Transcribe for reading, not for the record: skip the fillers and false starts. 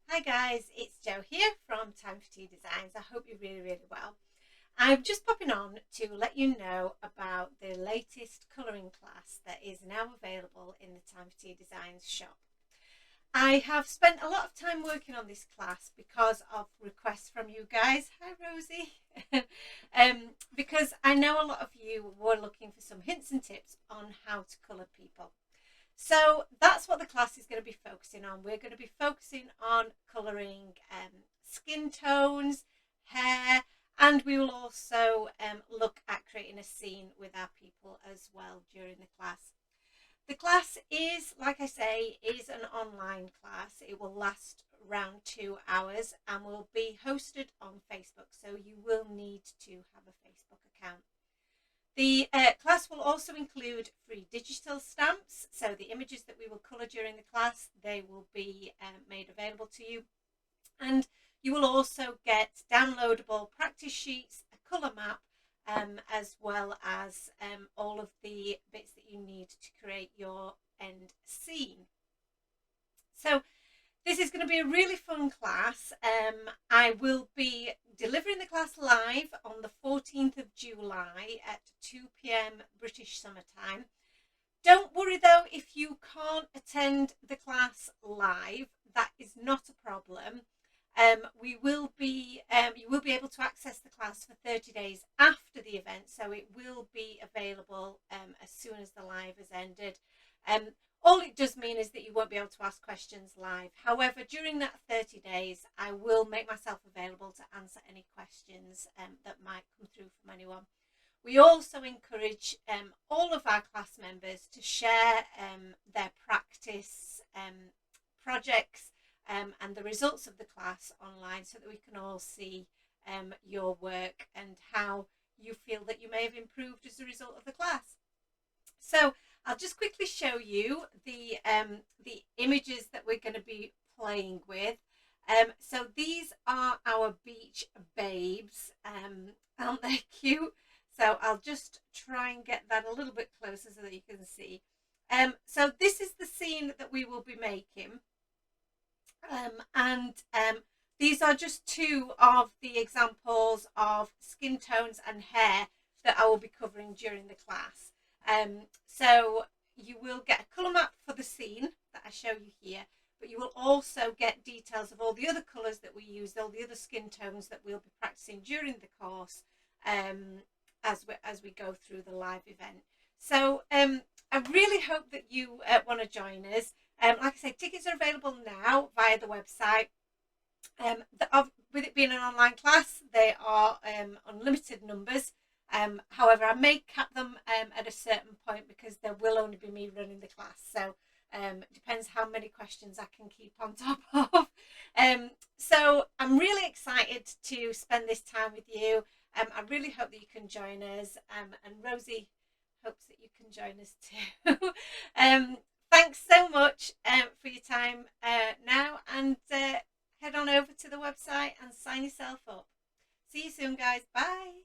Hi guys, it's Jo here from Time for Tea Designs. I hope you're really well. I'm just popping on to let you know about the latest colouring class that is now available in the Time for Tea Designs shop. I have spent a lot of time working on this class because of requests from you guys. Hi Rosie. Because I know a lot of you were looking for some hints and tips on how to colour people. So that's what the class is going to be focusing on. We're going to be focusing on colouring skin tones, hair, and we will also look at creating a scene with our people as well during the class. The class is, like I say, is an online class. It will last around 2 hours and will be hosted on Facebook, so you will need to have a Facebook account. The class will also include free digital stamps, so the images that we will colour during the class, they will be made available to you. And you will also get downloadable practice sheets, a colour map, as well as all of the bits that you need to create your end scene. So this is going to be a really fun class. I will be delivering the class live on the 14th of July at 2 p.m. British Summer Time. Don't worry though if you can't attend the class live, that is not a problem. You will be able to access the class for 30 days after the event, so it will be available as soon as the live has ended. All it does mean is that you won't be able to ask questions live. However, during that 30 days, I will make myself available to answer any questions that might come through from anyone. We also encourage all of our class members to share their practice projects and the results of the class online so that we can all see your work and how you feel that you may have improved as a result of the class. So I'll just quickly show you the images that we're going to be playing with. So these are our beach babes. Aren't they cute? So I'll just try and get that a little bit closer so that you can see. So this is the scene that we will be making. These are just two of the examples of skin tones and hair that I will be covering during the class. So you will get a colour map for the scene that I show you here, but you will also get details of all the other colours that we use, all the other skin tones that we'll be practicing during the course as we go through the live event. So I really hope that you want to join us. Like I said, tickets are available now via the website. With it being an online class, they are unlimited numbers. However, I may cap them at a certain point because there will only be me running the class. So it depends how many questions I can keep on top of. So I'm really excited to spend this time with you. I really hope that you can join us. And Rosie hopes that you can join us too. Thanks so much for your time now, and head on over to the website and sign yourself up. See you soon, guys. Bye.